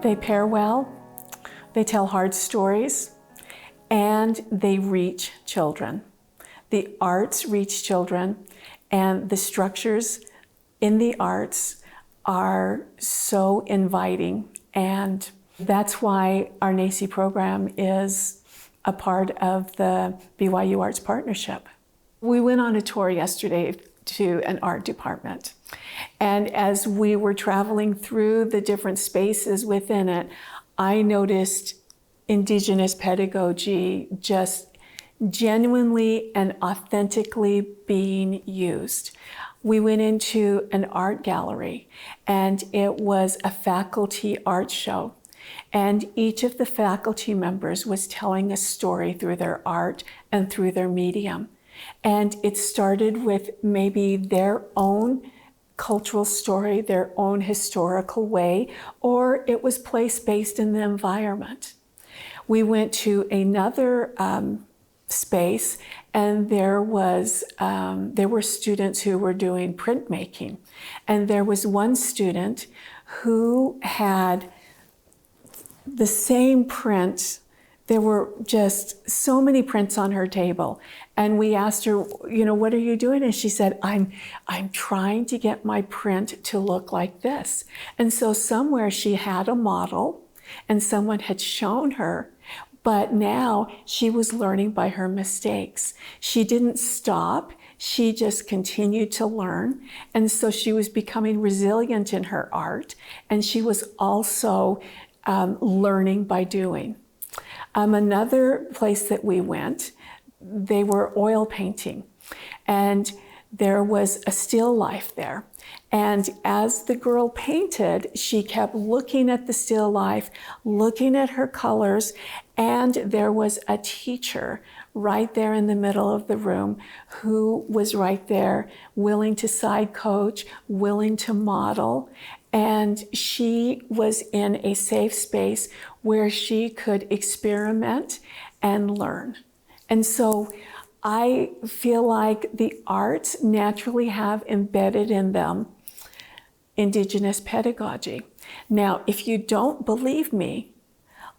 They pair well, they tell hard stories, and they reach children. The arts reach children, and the structures in the arts are so inviting. And that's why our NACI program is a part of the BYU Arts Partnership. We went on a tour yesterday to an art department. And as we were traveling through the different spaces within it, I noticed indigenous pedagogy just genuinely and authentically being used. We went into an art gallery, and it was a faculty art show. And each of the faculty members was telling a story through their art and through their medium. And it started with maybe their own cultural story, their own historical way, or it was place-based in the environment. We went to another space, and there were students who were doing printmaking. And there was one student who had the same print. There were just so many prints on her table. And we asked her, what are you doing? And she said, I'm trying to get my print to look like this. And so somewhere she had a model and someone had shown her, but now she was learning by her mistakes. She didn't stop. She just continued to learn. And so she was becoming resilient in her art. And she was also learning by doing. Another place that we went, they were oil painting, and there was a still life there. And as the girl painted, she kept looking at the still life, looking at her colors, and there was a teacher right there in the middle of the room who was right there, willing to side coach, willing to model. And she was in a safe space where she could experiment and learn. And so I feel like the arts naturally have embedded in them indigenous pedagogy. Now, if you don't believe me,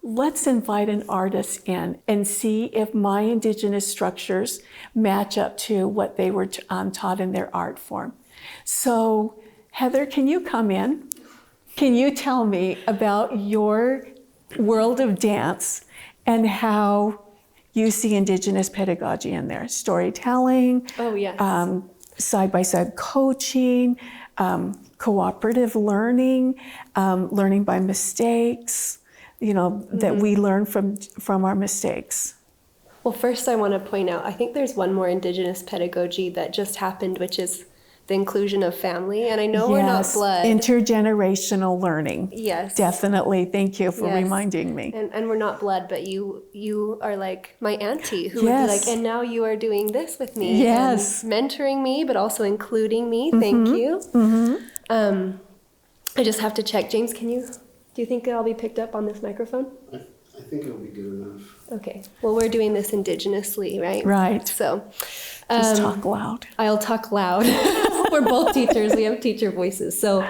let's invite an artist in and see if my indigenous structures match up to what they were taught in their art form. So, Heather, can you come in? Can you tell me about your world of dance and how you see indigenous pedagogy in there? Storytelling, oh yes, side-by-side coaching, cooperative learning, learning by mistakes, that we learn from our mistakes. Well, first I want to point out, I think there's one more indigenous pedagogy that just happened, which is the inclusion of family. And I know we're not blood. Intergenerational learning. Yes. Definitely. Thank you for reminding me. And we're not blood, but you are like my auntie who would be like, and now you are doing this with me. Yes. And mentoring me, but also including me. Thank you. I just have to check. James, do you think I'll be picked up on this microphone? I think it'll be good enough. Okay. Well, we're doing this indigenously, right? Right. So just talk loud. I'll talk loud. We're both teachers. We have teacher voices. So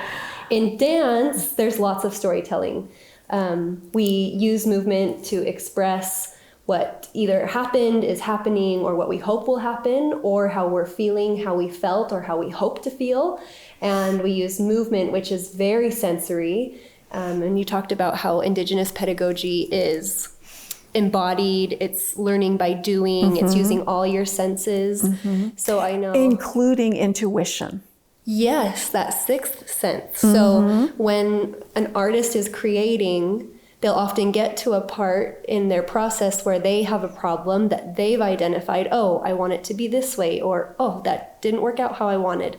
in dance, there's lots of storytelling. We use movement to express what either happened, is happening, or what we hope will happen, or how we're feeling, how we felt, or how we hope to feel. And we use movement, which is very sensory. And you talked about how indigenous pedagogy is embodied, it's learning by doing, it's using all your senses. So I know... Including intuition. Yes, that sixth sense. So when an artist is creating, they'll often get to a part in their process where they have a problem that they've identified. Oh, I want it to be this way, or oh, that didn't work out how I wanted.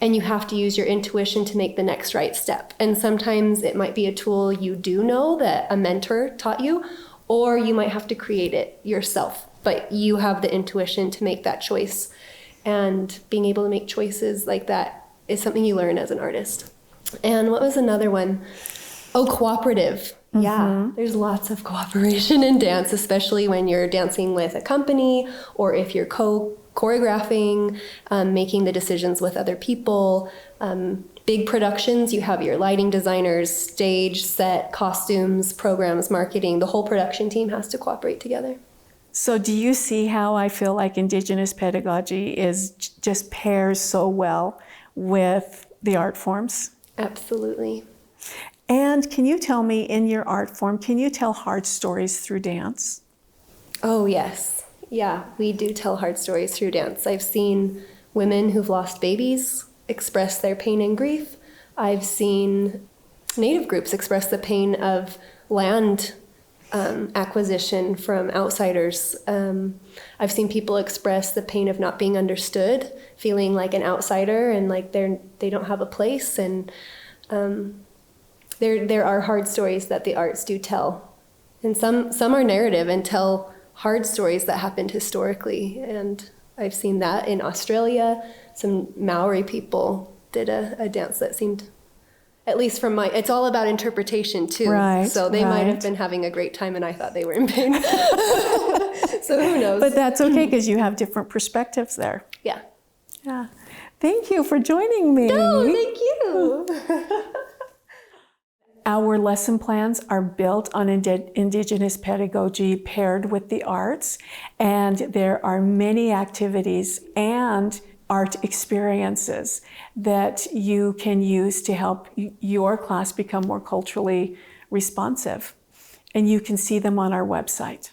And you have to use your intuition to make the next right step. And sometimes it might be a tool you do know that a mentor taught you, or you might have to create it yourself, but you have the intuition to make that choice. And being able to make choices like that is something you learn as an artist. And what was another one? Oh, cooperative. Yeah, there's lots of cooperation in dance, especially when you're dancing with a company or if you're choreographing, making the decisions with other people. big productions, you have your lighting designers, stage, set, costumes, programs, marketing. The whole production team has to cooperate together. So do you see how I feel like indigenous pedagogy is just pairs so well with the art forms? Absolutely. And can you tell me, in your art form, can you tell hard stories through dance? Oh, yes. Yeah, we do tell hard stories through dance. I've seen women who've lost babies express their pain and grief. I've seen Native groups express the pain of land acquisition from outsiders. I've seen people express the pain of not being understood, feeling like an outsider and like they don't have a place. And there are hard stories that the arts do tell, and some are narrative and tell hard stories that happened historically. And I've seen that in Australia. Some Maori people did a dance that seemed, at least from it's all about interpretation too. Right, so they might have right. been having a great time and I thought they were in pain. So who knows? But that's okay, because you have different perspectives there. Yeah. Yeah. Thank you for joining me. Oh, thank you. Our lesson plans are built on indigenous pedagogy paired with the arts, and there are many activities and art experiences that you can use to help your class become more culturally responsive. And you can see them on our website.